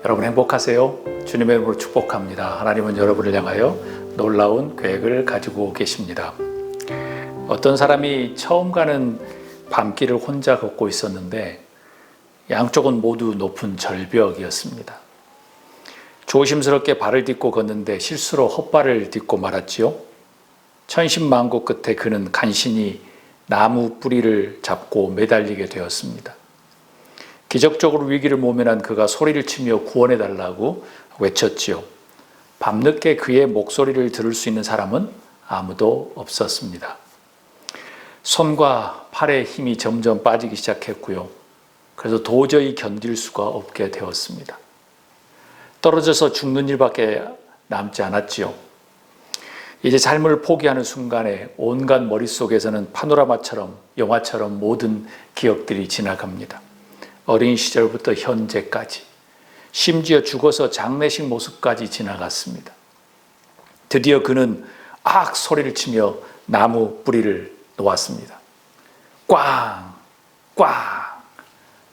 여러분 행복하세요? 주님의 이름으로 축복합니다. 하나님은 여러분을 향하여 놀라운 계획을 가지고 계십니다. 어떤 사람이 처음 가는 밤길을 혼자 걷고 있었는데 양쪽은 모두 높은 절벽이었습니다. 조심스럽게 발을 딛고 걷는데 실수로 헛발을 딛고 말았지요. 천신만고 끝에 그는 간신히 나무 뿌리를 잡고 매달리게 되었습니다. 기적적으로 위기를 모면한 그가 소리를 치며 구원해달라고 외쳤지요. 밤늦게 그의 목소리를 들을 수 있는 사람은 아무도 없었습니다. 손과 팔의 힘이 점점 빠지기 시작했고요. 그래서 도저히 견딜 수가 없게 되었습니다. 떨어져서 죽는 일밖에 남지 않았지요. 이제 삶을 포기하는 순간에 온갖 머릿속에서는 파노라마처럼 영화처럼 모든 기억들이 지나갑니다. 어린 시절부터 현재까지, 심지어 죽어서 장례식 모습까지 지나갔습니다. 드디어 그는 악 소리를 치며 나무 뿌리를 놓았습니다. 꽝! 꽝!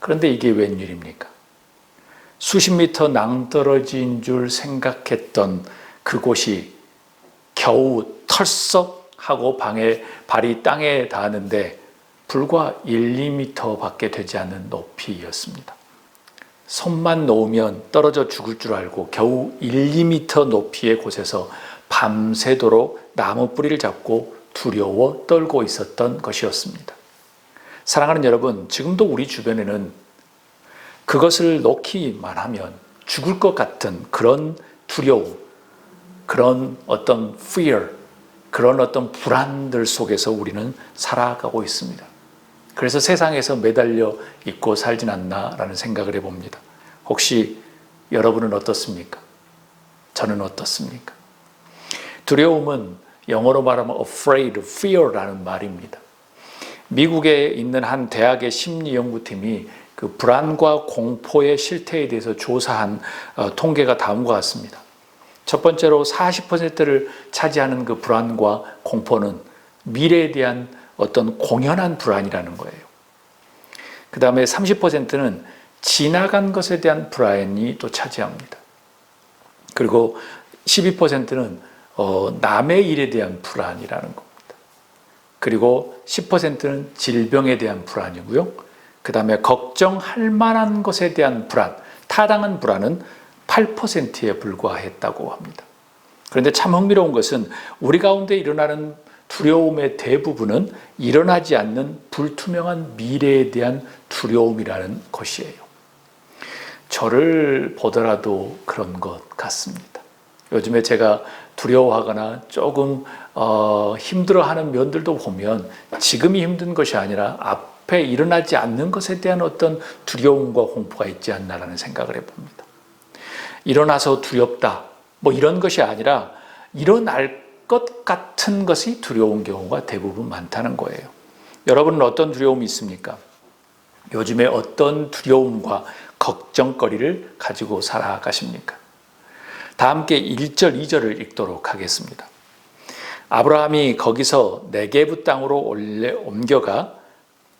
그런데 이게 웬일입니까? 수십 미터 낭떠러진 줄 생각했던 그곳이 겨우 털썩 하고 발이 땅에 닿았는데 불과 1, 2m 밖에 되지 않는 높이였습니다. 손만 놓으면 떨어져 죽을 줄 알고 겨우 1, 2m 높이의 곳에서 밤새도록 나무 뿌리를 잡고 두려워 떨고 있었던 것이었습니다. 사랑하는 여러분, 지금도 우리 주변에는 그것을 놓기만 하면 죽을 것 같은 그런 두려움, 그런 어떤 fear, 그런 어떤 불안들 속에서 우리는 살아가고 있습니다. 그래서 세상에서 매달려 있고 살진 않나라는 생각을 해봅니다. 혹시 여러분은 어떻습니까? 저는 어떻습니까? 두려움은 영어로 말하면 afraid, fear라는 말입니다. 미국에 있는 한 대학의 심리연구팀이 그 불안과 공포의 실태에 대해서 조사한 통계가 다음과 같습니다. 첫 번째로 40%를 차지하는 그 불안과 공포는 미래에 대한 어떤 공연한 불안이라는 거예요. 그 다음에 30%는 지나간 것에 대한 불안이 또 차지합니다. 그리고 12%는 남의 일에 대한 불안이라는 겁니다. 그리고 10%는 질병에 대한 불안이고요. 그 다음에 걱정할 만한 것에 대한 불안, 타당한 불안은 8%에 불과했다고 합니다. 그런데 참 흥미로운 것은 우리 가운데 일어나는 두려움의 대부분은 일어나지 않는 불투명한 미래에 대한 두려움이라는 것이에요. 저를 보더라도 그런 것 같습니다. 요즘에 제가 두려워하거나 조금 힘들어하는 면들도 보면 지금이 힘든 것이 아니라 앞에 일어나지 않는 것에 대한 어떤 두려움과 공포가 있지 않나라는 생각을 해봅니다. 일어나서 두렵다, 이런 것이 아니라 일어날 것 같은 것이 두려운 경우가 대부분 많다는 거예요. 여러분은 어떤 두려움이 있습니까? 요즘에 어떤 두려움과 걱정거리를 가지고 살아가십니까? 다 함께 1절, 2절을 읽도록 하겠습니다. 아브라함이 거기서 네게브 땅으로 옮겨가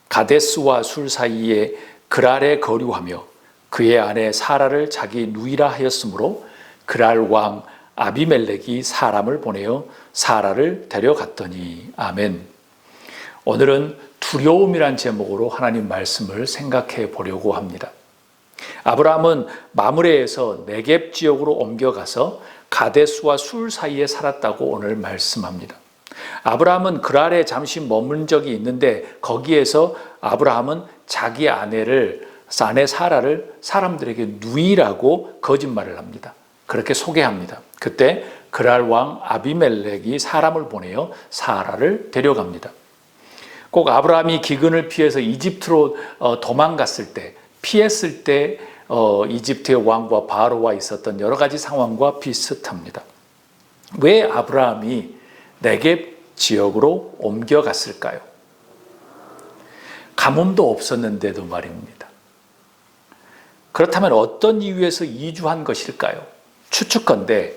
가데스와 술 사이에 그랄에 거류하며 그의 아내 사라를 자기 누이라 하였으므로 그랄 왕 아비멜렉이 사람을 보내어 사라를 데려갔더니. 아멘. 오늘은 두려움이란 제목으로 하나님 말씀을 생각해 보려고 합니다. 아브라함은 마므레에서 네겝 지역으로 옮겨가서 가데스와 술 사이에 살았다고 오늘 말씀합니다. 아브라함은 그랄에 잠시 머문 적이 있는데 거기에서 아브라함은 자기 아내 사라를 사람들에게 누이라고 거짓말을 합니다. 그렇게 소개합니다. 그때 그랄 왕 아비멜렉이 사람을 보내어 사라를 데려갑니다. 꼭 아브라함이 기근을 피해서 이집트로 도망갔을 때, 피했을 때 이집트의 왕과 바로와 있었던 여러 가지 상황과 비슷합니다. 왜 아브라함이 네겝 지역으로 옮겨갔을까요? 가뭄도 없었는데도 말입니다. 그렇다면 어떤 이유에서 이주한 것일까요? 추측컨대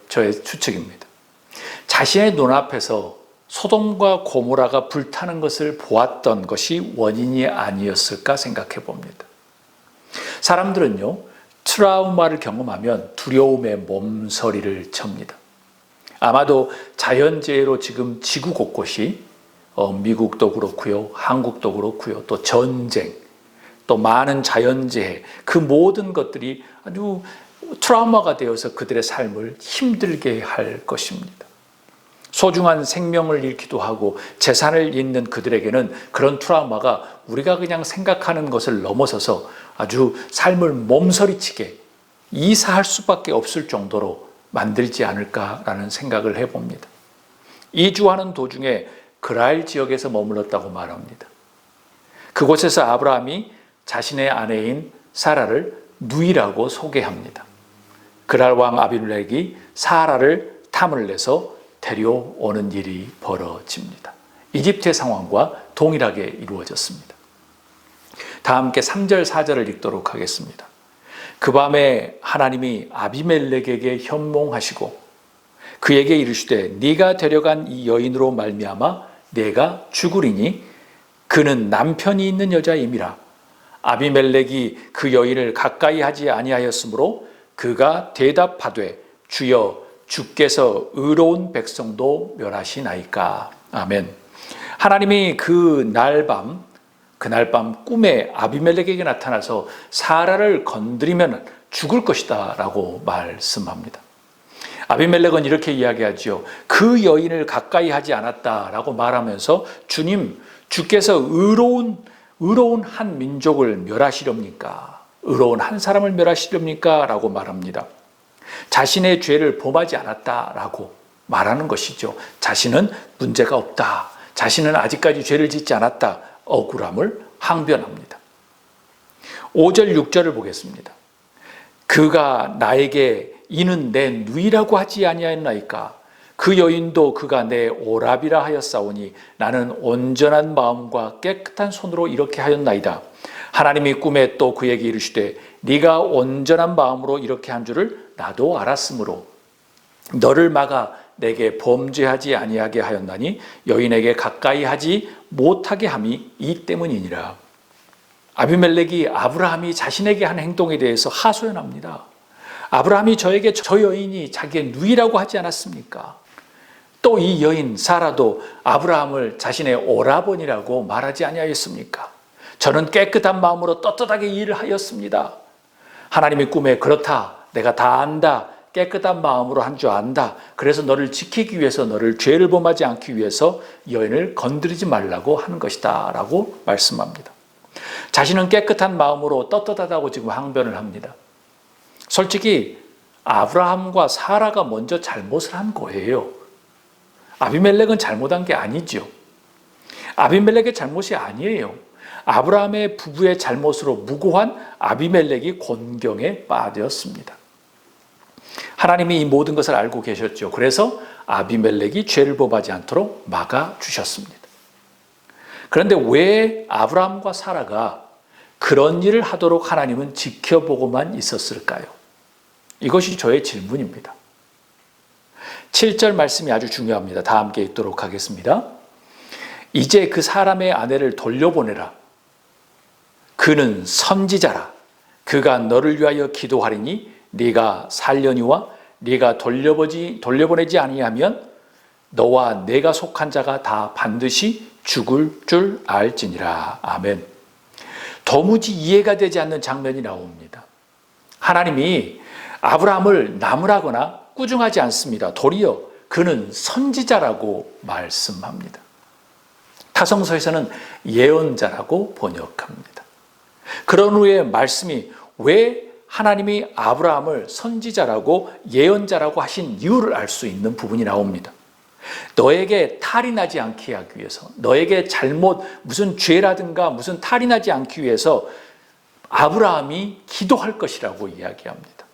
저의 추측입니다. 자신의 눈앞에서 소돔과 고모라가 불타는 것을 보았던 것이 원인이 아니었을까 생각해 봅니다. 사람들은요, 트라우마를 경험하면 두려움의 몸서리를 칩니다. 아마도 자연재해로 지금 지구 곳곳이 미국도 그렇고요, 한국도 그렇고요, 또 전쟁, 또 많은 자연재해, 그 모든 것들이 아주 트라우마가 되어서 그들의 삶을 힘들게 할 것입니다. 소중한 생명을 잃기도 하고 재산을 잃는 그들에게는 그런 트라우마가 우리가 그냥 생각하는 것을 넘어서서 아주 삶을 몸서리치게 이사할 수밖에 없을 정도로 만들지 않을까라는 생각을 해봅니다. 이주하는 도중에 그랄 지역에서 머물렀다고 말합니다. 그곳에서 아브라함이 자신의 아내인 사라를 누이라고 소개합니다. 그랄 왕 아비멜렉이 사라를 탐을 내서 데려오는 일이 벌어집니다. 이집트의 상황과 동일하게 이루어졌습니다. 다 함께 3절 4절을 읽도록 하겠습니다. 그 밤에 하나님이 아비멜렉에게 현몽하시고 그에게 이르시되 네가 데려간 이 여인으로 말미암아 내가 죽으리니 그는 남편이 있는 여자임이라. 아비멜렉이 그 여인을 가까이 하지 아니하였으므로 그가 대답하되 주여 주께서 의로운 백성도 멸하시나이까. 아멘. 하나님이 그날 밤 꿈에 아비멜렉에게 나타나서 사라를 건드리면 죽을 것이다 라고 말씀합니다. 아비멜렉은 이렇게 이야기하지요. 그 여인을 가까이 하지 않았다라고 말하면서 주께서 의로운 한 민족을 멸하시렵니까? 의로운 한 사람을 멸하시렵니까? 라고 말합니다. 자신의 죄를 범하지 않았다라고 말하는 것이죠. 자신은 문제가 없다. 자신은 아직까지 죄를 짓지 않았다. 억울함을 항변합니다. 5절 6절을 보겠습니다. 그가 나에게 이는 내 누이라고 하지 아니하였나이까. 그 여인도 그가 내 오라비라 하였사오니 나는 온전한 마음과 깨끗한 손으로 이렇게 하였나이다. 하나님이 꿈에 또 그에게 이르시되 네가 온전한 마음으로 이렇게 한 줄을 나도 알았으므로 너를 막아 내게 범죄하지 아니하게 하였나니 여인에게 가까이 하지 못하게 함이 이 때문이니라. 아비멜렉이 아브라함이 자신에게 한 행동에 대해서 하소연합니다. 아브라함이 저에게 저 여인이 자기의 누이라고 하지 않았습니까? 또 이 여인 사라도 아브라함을 자신의 오라버니라고 말하지 아니하였습니까? 저는 깨끗한 마음으로 떳떳하게 일을 하였습니다. 하나님의 꿈에 그렇다. 내가 다 안다. 깨끗한 마음으로 한 줄 안다. 그래서 너를 지키기 위해서 너를 죄를 범하지 않기 위해서 여인을 건드리지 말라고 하는 것이다 라고 말씀합니다. 자신은 깨끗한 마음으로 떳떳하다고 지금 항변을 합니다. 솔직히 아브라함과 사라가 먼저 잘못을 한 거예요. 아비멜렉은 잘못한 게 아니죠. 아비멜렉의 잘못이 아니에요. 아브라함의 부부의 잘못으로 무고한 아비멜렉이 곤경에 빠졌습니다. 하나님이 이 모든 것을 알고 계셨죠. 그래서 아비멜렉이 죄를 범하지 않도록 막아주셨습니다. 그런데 왜 아브라함과 사라가 그런 일을 하도록 하나님은 지켜보고만 있었을까요? 이것이 저의 질문입니다. 7절 말씀이 아주 중요합니다. 다 함께 읽도록 하겠습니다. 이제 그 사람의 아내를 돌려보내라. 그는 선지자라. 그가 너를 위하여 기도하리니 네가 살려니와 네가 돌려보내지 아니하면 너와 내가 속한 자가 다 반드시 죽을 줄 알지니라. 아멘. 도무지 이해가 되지 않는 장면이 나옵니다. 하나님이 아브라함을 나무라거나 꾸중하지 않습니다. 도리어 그는 선지자라고 말씀합니다. 타성서에서는 예언자라고 번역합니다. 그런 후에 말씀이 왜 하나님이 아브라함을 선지자라고 예언자라고 하신 이유를 알 수 있는 부분이 나옵니다. 너에게 탈이 나지 않게 하기 위해서, 너에게 무슨 죄라든가 무슨 탈이 나지 않기 위해서 아브라함이 기도할 것이라고 이야기합니다.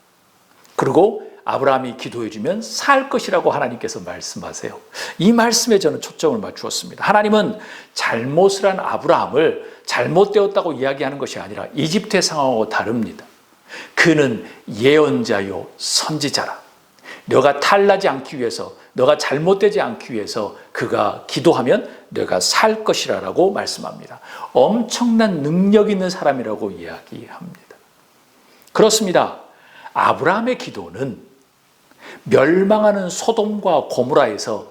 그리고 아브라함이 기도해주면 살 것이라고 하나님께서 말씀하세요. 이 말씀에 저는 초점을 맞추었습니다. 하나님은 잘못을 한 아브라함을 잘못되었다고 이야기하는 것이 아니라 이집트의 상황하고 다릅니다. 그는 예언자요 선지자라. 너가 탈나지 않기 위해서, 너가 잘못되지 않기 위해서 그가 기도하면 너가 살 것이라고 말씀합니다. 엄청난 능력 있는 사람이라고 이야기합니다. 그렇습니다. 아브라함의 기도는 멸망하는 소돔과 고모라에서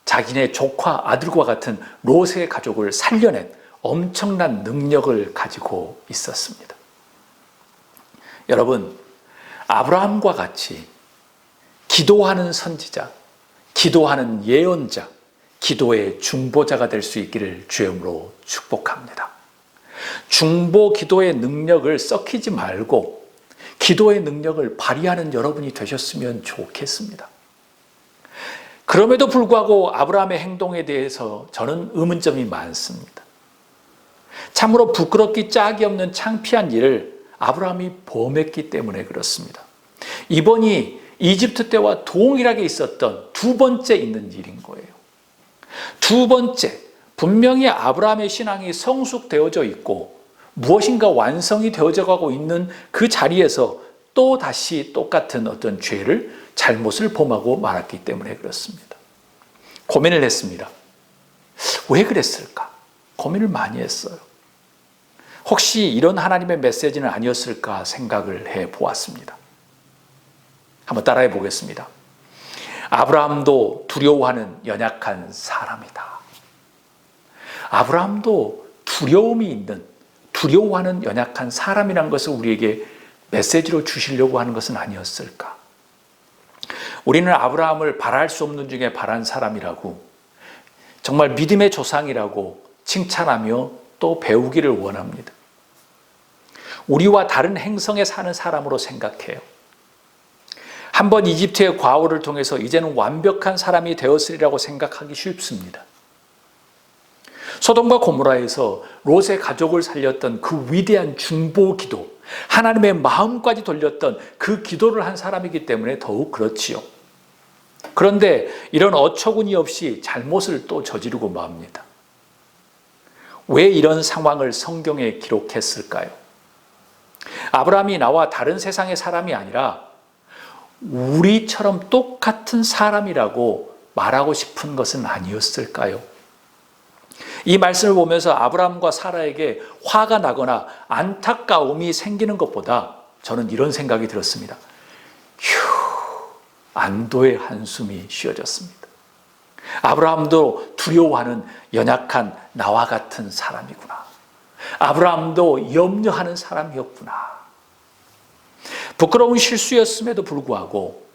자기네 조카 아들과 같은 롯의 가족을 살려낸 엄청난 능력을 가지고 있었습니다. 여러분, 아브라함과 같이 기도하는 선지자, 기도하는 예언자, 기도의 중보자가 될 수 있기를 주님으로 축복합니다. 중보 기도의 능력을 썩히지 말고 기도의 능력을 발휘하는 여러분이 되셨으면 좋겠습니다. 그럼에도 불구하고 아브라함의 행동에 대해서 저는 의문점이 많습니다. 참으로 부끄럽기 짝이 없는 창피한 일을 아브라함이 범했기 때문에 그렇습니다. 이번이 이집트 때와 동일하게 있었던 두 번째 있는 일인 거예요. 두 번째, 분명히 아브라함의 신앙이 성숙되어져 있고 무엇인가 완성이 되어져 가고 있는 그 자리에서 또 다시 똑같은 어떤 죄를, 잘못을 범하고 말았기 때문에 그렇습니다. 고민을 했습니다. 왜 그랬을까? 고민을 많이 했어요. 혹시 이런 하나님의 메시지는 아니었을까 생각을 해보았습니다. 한번 따라해 보겠습니다. 아브라함도 두려워하는 연약한 사람이다. 아브라함도 두려움이 있는, 두려워하는 연약한 사람이라는 것을 우리에게 메시지로 주시려고 하는 것은 아니었을까? 우리는 아브라함을 바랄 수 없는 중에 바란 사람이라고, 정말 믿음의 조상이라고 칭찬하며 또 배우기를 원합니다. 우리와 다른 행성에 사는 사람으로 생각해요. 한번 이집트의 과오를 통해서 이제는 완벽한 사람이 되었으리라고 생각하기 쉽습니다. 소돔과 고모라에서 롯의 가족을 살렸던 그 위대한 중보 기도, 하나님의 마음까지 돌렸던 그 기도를 한 사람이기 때문에 더욱 그렇지요. 그런데 이런 어처구니 없이 잘못을 또 저지르고 맙니다. 왜 이런 상황을 성경에 기록했을까요? 아브라함이 나와 다른 세상의 사람이 아니라 우리처럼 똑같은 사람이라고 말하고 싶은 것은 아니었을까요? 이 말씀을 보면서 아브라함과 사라에게 화가 나거나 안타까움이 생기는 것보다 저는 이런 생각이 들었습니다. 안도의 한숨이 쉬어졌습니다. 아브라함도 두려워하는 연약한 나와 같은 사람이구나. 아브라함도 염려하는 사람이었구나. 부끄러운 실수였음에도 불구하고,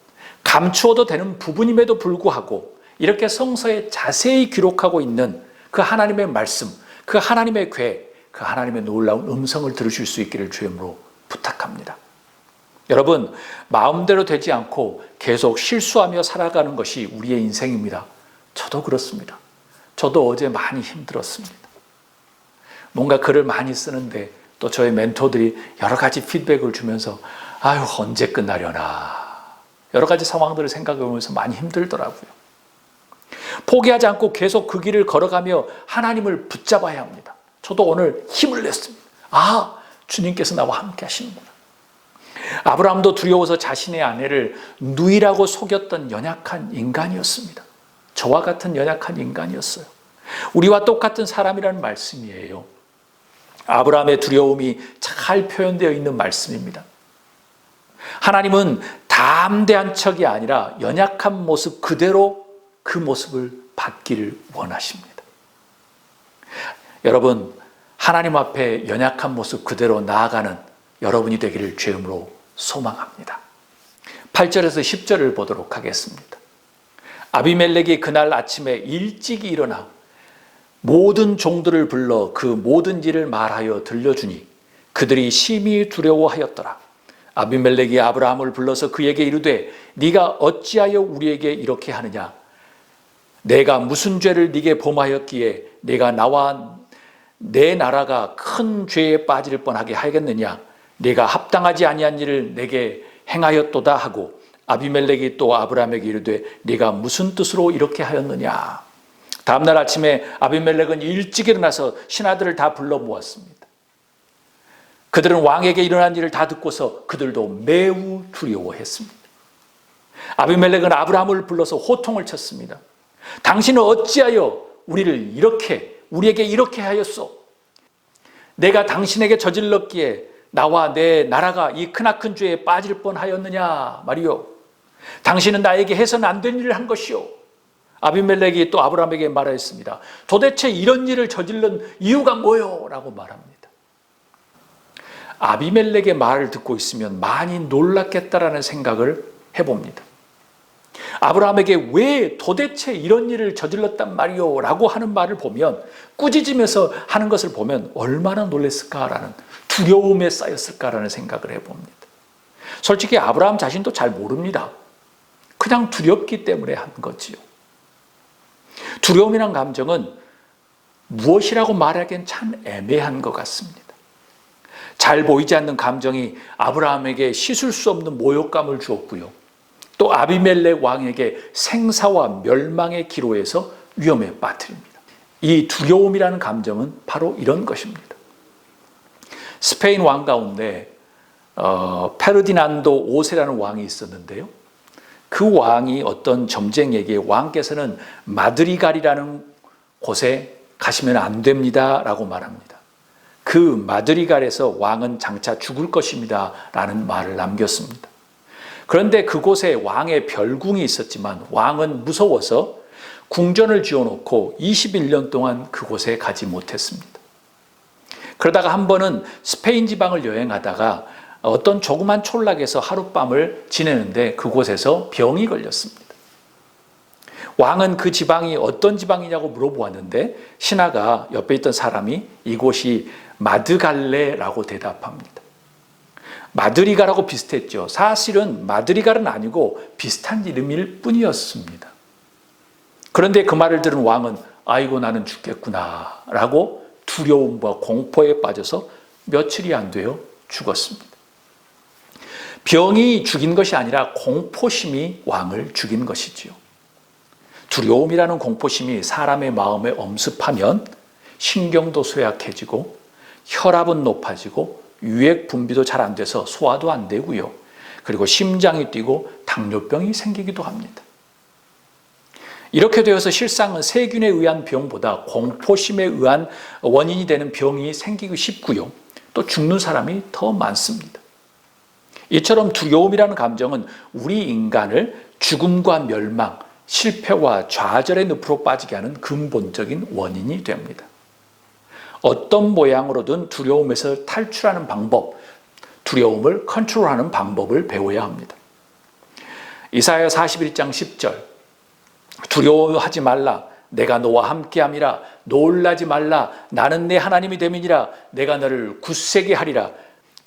감추어도 되는 부분임에도 불구하고 이렇게 성서에 자세히 기록하고 있는 그 하나님의 말씀, 그 하나님의 계획, 그 하나님의 놀라운 음성을 들으실 수 있기를 주님으로 부탁합니다. 여러분, 마음대로 되지 않고 계속 실수하며 살아가는 것이 우리의 인생입니다. 저도 그렇습니다. 저도 어제 많이 힘들었습니다. 뭔가 글을 많이 쓰는데 또 저의 멘토들이 여러 가지 피드백을 주면서 아유, 언제 끝나려나, 여러 가지 상황들을 생각해 보면서 많이 힘들더라고요. 포기하지 않고 계속 그 길을 걸어가며 하나님을 붙잡아야 합니다. 저도 오늘 힘을 냈습니다. 아, 주님께서 나와 함께 하시는구나. 아브라함도 두려워서 자신의 아내를 누이라고 속였던 연약한 인간이었습니다. 저와 같은 연약한 인간이었어요. 우리와 똑같은 사람이라는 말씀이에요. 아브라함의 두려움이 잘 표현되어 있는 말씀입니다. 하나님은 담대한 척이 아니라 연약한 모습 그대로 그 모습을 받기를 원하십니다. 여러분, 하나님 앞에 연약한 모습 그대로 나아가는 여러분이 되기를 주님으로 소망합니다. 8절에서 10절을 보도록 하겠습니다. 아비멜렉이 그날 아침에 일찍 일어나 모든 종들을 불러 그 모든 일을 말하여 들려주니 그들이 심히 두려워하였더라. 아비멜렉이 아브라함을 불러서 그에게 이르되 네가 어찌하여 우리에게 이렇게 하느냐? 내가 무슨 죄를 네게 범하였기에 내가 나와 내 나라가 큰 죄에 빠질 뻔하게 하겠느냐? 네가 합당하지 아니한 일을 내게 행하였도다 하고 아비멜렉이 또 아브라함에게 이르되 네가 무슨 뜻으로 이렇게 하였느냐? 다음날 아침에 아비멜렉은 일찍 일어나서 신하들을 다 불러 모았습니다. 그들은 왕에게 일어난 일을 다 듣고서 그들도 매우 두려워했습니다. 아비멜렉은 아브라함을 불러서 호통을 쳤습니다. 당신은 어찌하여 우리에게 이렇게 하였소? 내가 당신에게 저질렀기에 나와 내 나라가 이 크나큰 죄에 빠질 뻔하였느냐 말이요. 당신은 나에게 해서는 안 된 일을 한 것이요. 아비멜렉이 또 아브라함에게 말하였습니다. 도대체 이런 일을 저지른 이유가 뭐요? 라고 말합니다. 아비멜렉의 말을 듣고 있으면 많이 놀랐겠다라는 생각을 해봅니다. 아브라함에게 왜 도대체 이런 일을 저질렀단 말이요? 라고 하는 말을 보면, 꾸짖으면서 하는 것을 보면 얼마나 놀랐을까라는, 두려움에 쌓였을까라는 생각을 해봅니다. 솔직히 아브라함 자신도 잘 모릅니다. 그냥 두렵기 때문에 한 거지요. 두려움이란 감정은 무엇이라고 말하기엔 참 애매한 것 같습니다. 잘 보이지 않는 감정이 아브라함에게 씻을 수 없는 모욕감을 주었고요. 또 아비멜렉 왕에게 생사와 멸망의 기로에서 위험에 빠뜨립니다. 이 두려움이라는 감정은 바로 이런 것입니다. 스페인 왕 가운데 페르디난도 5세라는 왕이 있었는데요. 그 왕이 어떤 점쟁이에게 왕께서는 마드리갈이라는 곳에 가시면 안 됩니다 라고 말합니다. 그 마드리갈에서 왕은 장차 죽을 것입니다 라는 말을 남겼습니다. 그런데 그곳에 왕의 별궁이 있었지만 왕은 무서워서 궁전을 지어놓고 21년 동안 그곳에 가지 못했습니다. 그러다가 한 번은 스페인 지방을 여행하다가 어떤 조그만 촌락에서 하룻밤을 지내는데 그곳에서 병이 걸렸습니다. 왕은 그 지방이 어떤 지방이냐고 물어보았는데 신하가 옆에 있던 사람이 이곳이 마드갈레라고 대답합니다. 마드리갈하고 비슷했죠. 사실은 마드리갈은 아니고 비슷한 이름일 뿐이었습니다. 그런데 그 말을 들은 왕은 아이고 나는 죽겠구나 라고 두려움과 공포에 빠져서 며칠이 안 되어 죽었습니다. 병이 죽인 것이 아니라 공포심이 왕을 죽인 것이지요. 두려움이라는 공포심이 사람의 마음에 엄습하면 신경도 쇠약해지고 혈압은 높아지고 유액 분비도 잘 안 돼서 소화도 안 되고요. 그리고 심장이 뛰고 당뇨병이 생기기도 합니다. 이렇게 되어서 실상은 세균에 의한 병보다 공포심에 의한 원인이 되는 병이 생기기 쉽고요. 또 죽는 사람이 더 많습니다. 이처럼 두려움이라는 감정은 우리 인간을 죽음과 멸망, 실패와 좌절의 늪으로 빠지게 하는 근본적인 원인이 됩니다. 어떤 모양으로든 두려움에서 탈출하는 방법, 두려움을 컨트롤하는 방법을 배워야 합니다. 이사야 41장 10절 두려워하지 말라 내가 너와 함께함이라 놀라지 말라 나는 내 하나님이 됨이니라 내가 너를 굳세게 하리라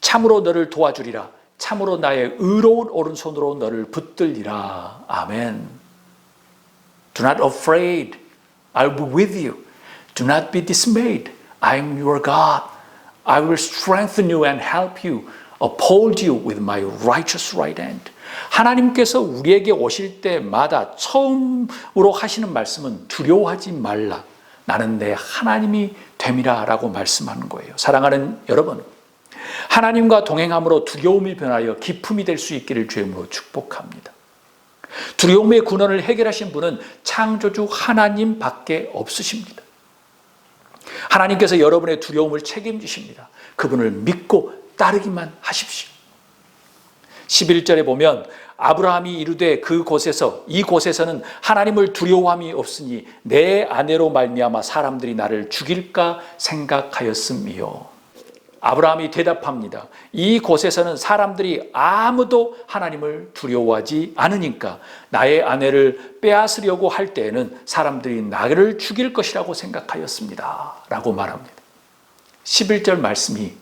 참으로 너를 도와주리라 참으로 나의 의로운 오른손으로 너를 붙들리라. 아멘. Do not afraid. I will be with you. Do not be dismayed. I am your God. I will strengthen you and help you. Uphold you with my righteous right hand. 하나님께서 우리에게 오실 때마다 처음으로 하시는 말씀은 두려워하지 말라. 나는 내 하나님이 됨이라 라고 말씀하는 거예요. 사랑하는 여러분, 하나님과 동행함으로 두려움이 변하여 기쁨이 될 수 있기를 주님으로 축복합니다. 두려움의 근원을 해결하신 분은 창조주 하나님밖에 없으십니다. 하나님께서 여러분의 두려움을 책임지십니다. 그분을 믿고 따르기만 하십시오. 11절에 보면 아브라함이 이르되 이곳에서는 하나님을 두려워함이 없으니 내 아내로 말미암아 사람들이 나를 죽일까 생각하였음이요. 아브라함이 대답합니다. 이곳에서는 사람들이 아무도 하나님을 두려워하지 않으니까 나의 아내를 빼앗으려고 할 때에는 사람들이 나를 죽일 것이라고 생각하였습니다. 라고 말합니다. 11절 말씀이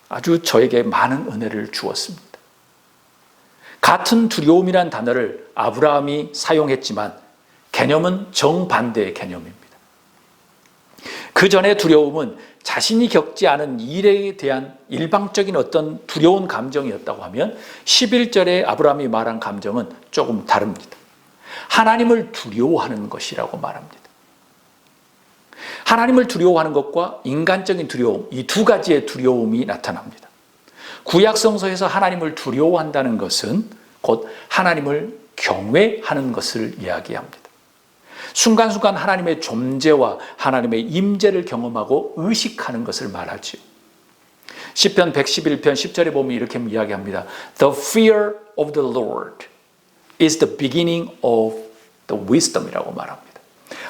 아주 저에게 많은 은혜를 주었습니다. 같은 두려움이란 단어를 아브라함이 사용했지만 개념은 정반대의 개념입니다. 그 전의 두려움은 자신이 겪지 않은 일에 대한 일방적인 어떤 두려운 감정이었다고 하면 11절에 아브라함이 말한 감정은 조금 다릅니다. 하나님을 두려워하는 것이라고 말합니다. 하나님을 두려워하는 것과 인간적인 두려움, 이 두 가지의 두려움이 나타납니다. 구약 성서에서 하나님을 두려워한다는 것은 곧 하나님을 경외하는 것을 이야기합니다. 순간순간 하나님의 존재와 하나님의 임재를 경험하고 의식하는 것을 말하죠. 시편 111편 10절에 보면 이렇게 이야기합니다. The fear of the Lord is the beginning of the wisdom이라고 말합니다.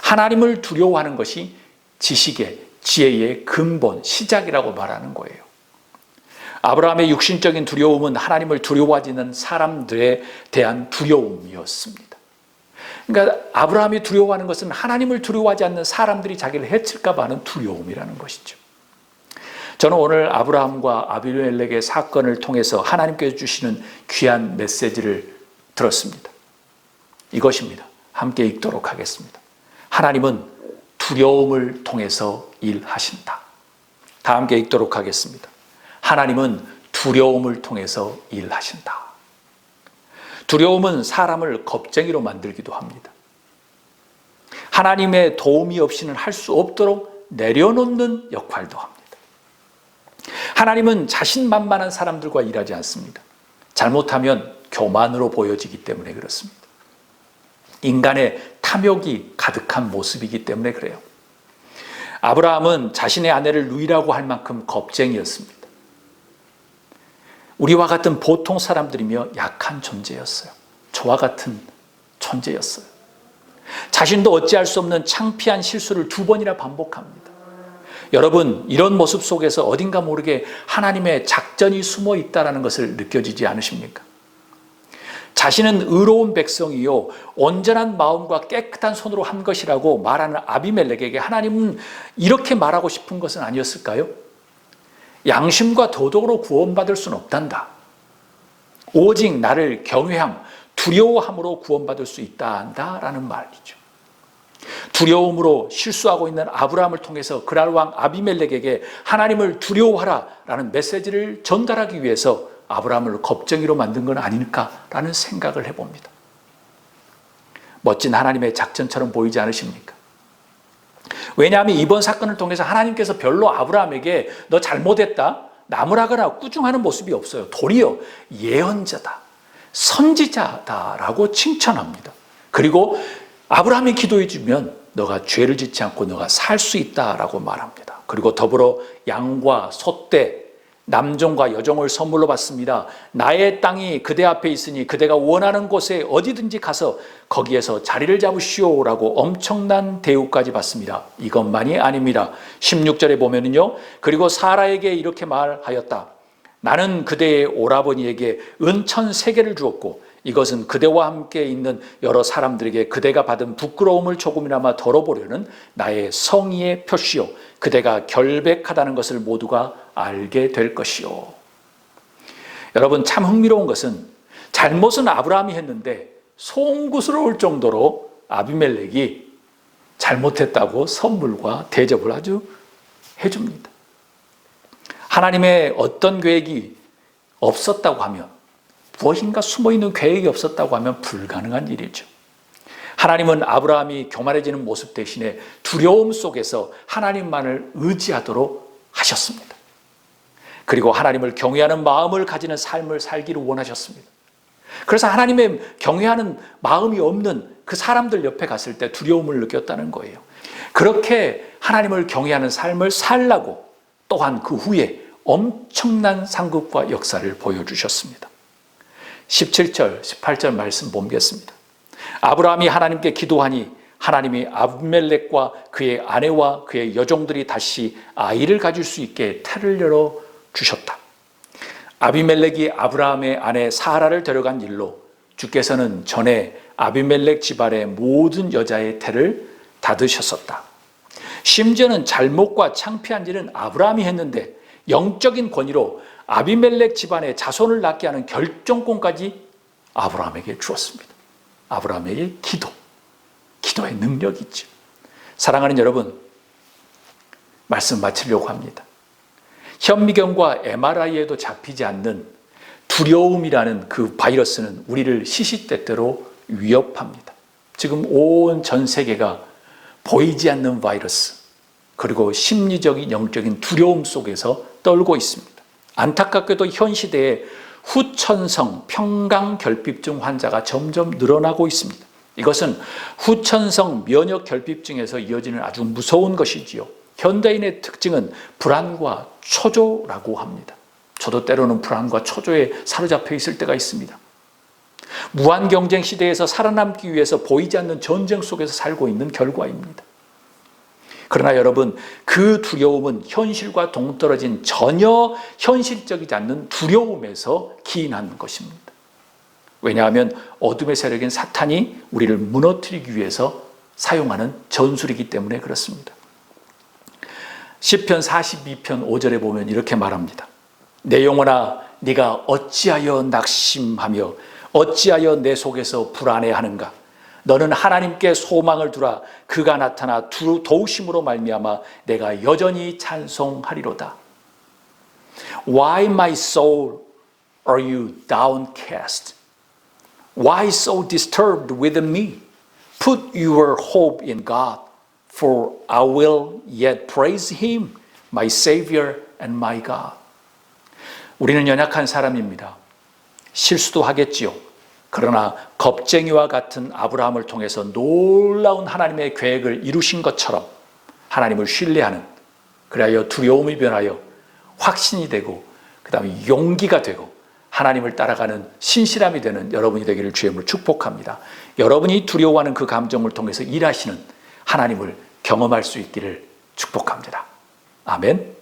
하나님을 두려워하는 것이 지식의, 지혜의 근본, 시작이라고 말하는 거예요. 아브라함의 육신적인 두려움은 하나님을 두려워하지는 사람들에 대한 두려움이었습니다. 그러니까 아브라함이 두려워하는 것은 하나님을 두려워하지 않는 사람들이 자기를 해칠까 봐 하는 두려움이라는 것이죠. 저는 오늘 아브라함과 아비멜렉의 사건을 통해서 하나님께서 주시는 귀한 메시지를 들었습니다. 이것입니다. 함께 읽도록 하겠습니다. 하나님은 두려움을 통해서 일하신다. 다 함께 읽도록 하겠습니다. 하나님은 두려움을 통해서 일하신다. 두려움은 사람을 겁쟁이로 만들기도 합니다. 하나님의 도움이 없이는 할 수 없도록 내려놓는 역할도 합니다. 하나님은 자신만만한 사람들과 일하지 않습니다. 잘못하면 교만으로 보여지기 때문에 그렇습니다. 인간의 탐욕이 가득한 모습이기 때문에 그래요. 아브라함은 자신의 아내를 루이라고 할 만큼 겁쟁이였습니다. 우리와 같은 보통 사람들이며 약한 존재였어요. 저와 같은 존재였어요. 자신도 어찌할 수 없는 창피한 실수를 2번이나 반복합니다. 여러분, 이런 모습 속에서 어딘가 모르게 하나님의 작전이 숨어 있다는 것을 느껴지지 않으십니까? 자신은 의로운 백성이요 온전한 마음과 깨끗한 손으로 한 것이라고 말하는 아비멜렉에게 하나님은 이렇게 말하고 싶은 것은 아니었을까요? 양심과 도덕으로 구원받을 수는 없단다. 오직 나를 경외함, 두려워함으로 구원받을 수 있다라는 말이죠. 두려움으로 실수하고 있는 아브라함을 통해서 그랄 왕 아비멜렉에게 하나님을 두려워하라라는 메시지를 전달하기 위해서 아브라함을 겁쟁이로 만든 건 아닐까라는 생각을 해봅니다. 멋진 하나님의 작전처럼 보이지 않으십니까? 왜냐하면 이번 사건을 통해서 하나님께서 별로 아브라함에게 너 잘못했다, 나무라거나 꾸중하는 모습이 없어요. 도리어 예언자다, 선지자다라고 칭찬합니다. 그리고 아브라함이 기도해 주면 너가 죄를 짓지 않고 너가 살 수 있다라고 말합니다. 그리고 더불어 양과 소떼, 남종과 여종을 선물로 받습니다. 나의 땅이 그대 앞에 있으니 그대가 원하는 곳에 어디든지 가서 거기에서 자리를 잡으시오라고 엄청난 대우까지 받습니다. 이것만이 아닙니다. 16절에 보면은요, 그리고 사라에게 이렇게 말하였다. 나는 그대의 오라버니에게 은천 3개를 주었고 이것은 그대와 함께 있는 여러 사람들에게 그대가 받은 부끄러움을 조금이나마 덜어보려는 나의 성의의 표시요 그대가 결백하다는 것을 모두가 알게 될 것이요. 여러분, 참 흥미로운 것은 잘못은 아브라함이 했는데 송구스러울 정도로 아비멜렉이 잘못했다고 선물과 대접을 아주 해줍니다. 하나님의 어떤 계획이 없었다고 하면, 무엇인가 숨어있는 계획이 없었다고 하면 불가능한 일이죠. 하나님은 아브라함이 교만해지는 모습 대신에 두려움 속에서 하나님만을 의지하도록 하셨습니다. 그리고 하나님을 경외하는 마음을 가지는 삶을 살기를 원하셨습니다. 그래서 하나님의 경외하는 마음이 없는 그 사람들 옆에 갔을 때 두려움을 느꼈다는 거예요. 그렇게 하나님을 경외하는 삶을 살라고 또한 그 후에 엄청난 상급과 역사를 보여주셨습니다. 17절, 18절 말씀 보겠습니다. 아브라함이 하나님께 기도하니 하나님이 아비멜렉과 그의 아내와 그의 여종들이 다시 아이를 가질 수 있게 태를 열어 주셨다. 아비멜렉이 아브라함의 아내 사라를 데려간 일로 주께서는 전에 아비멜렉 집안의 모든 여자의 태를 닫으셨었다. 심지어는 잘못과 창피한 일은 아브라함이 했는데 영적인 권위로 아비멜렉 집안의 자손을 낳게 하는 결정권까지 아브라함에게 주었습니다. 아브라함에게 기도의 능력이 있죠. 사랑하는 여러분, 말씀 마치려고 합니다. 현미경과 MRI에도 잡히지 않는 두려움이라는 그 바이러스는 우리를 시시때때로 위협합니다. 지금 온 전 세계가 보이지 않는 바이러스, 그리고 심리적인 영적인 두려움 속에서 떨고 있습니다. 안타깝게도 현 시대에 후천성 평강결핍증 환자가 점점 늘어나고 있습니다. 이것은 후천성 면역결핍증에서 이어지는 아주 무서운 것이지요. 현대인의 특징은 불안과 초조라고 합니다. 저도 때로는 불안과 초조에 사로잡혀 있을 때가 있습니다. 무한 경쟁 시대에서 살아남기 위해서 보이지 않는 전쟁 속에서 살고 있는 결과입니다. 그러나 여러분, 그 두려움은 현실과 동떨어진 전혀 현실적이지 않는 두려움에서 기인하는 것입니다. 왜냐하면 어둠의 세력인 사탄이 우리를 무너뜨리기 위해서 사용하는 전술이기 때문에 그렇습니다. 시편 42편 5절에 보면 이렇게 말합니다. 내 영혼아, 네가 어찌하여 낙심하며 어찌하여 내 속에서 불안해하는가? 너는 하나님께 소망을 두라. 그가 나타나 도우심으로 말미암아 내가 여전히 찬송하리로다. Why my soul are you downcast? Why so disturbed within me? Put your hope in God, for I will yet praise Him, my Savior and my God. 우리는 연약한 사람입니다. 실수도 하겠지요. 그러나 겁쟁이와 같은 아브라함을 통해서 놀라운 하나님의 계획을 이루신 것처럼 하나님을 신뢰하는, 그리하여 두려움이 변하여 확신이 되고 그 다음에 용기가 되고 하나님을 따라가는 신실함이 되는 여러분이 되기를 주의 이름으로 축복합니다. 여러분이 두려워하는 그 감정을 통해서 일하시는 하나님을 경험할 수 있기를 축복합니다. 아멘.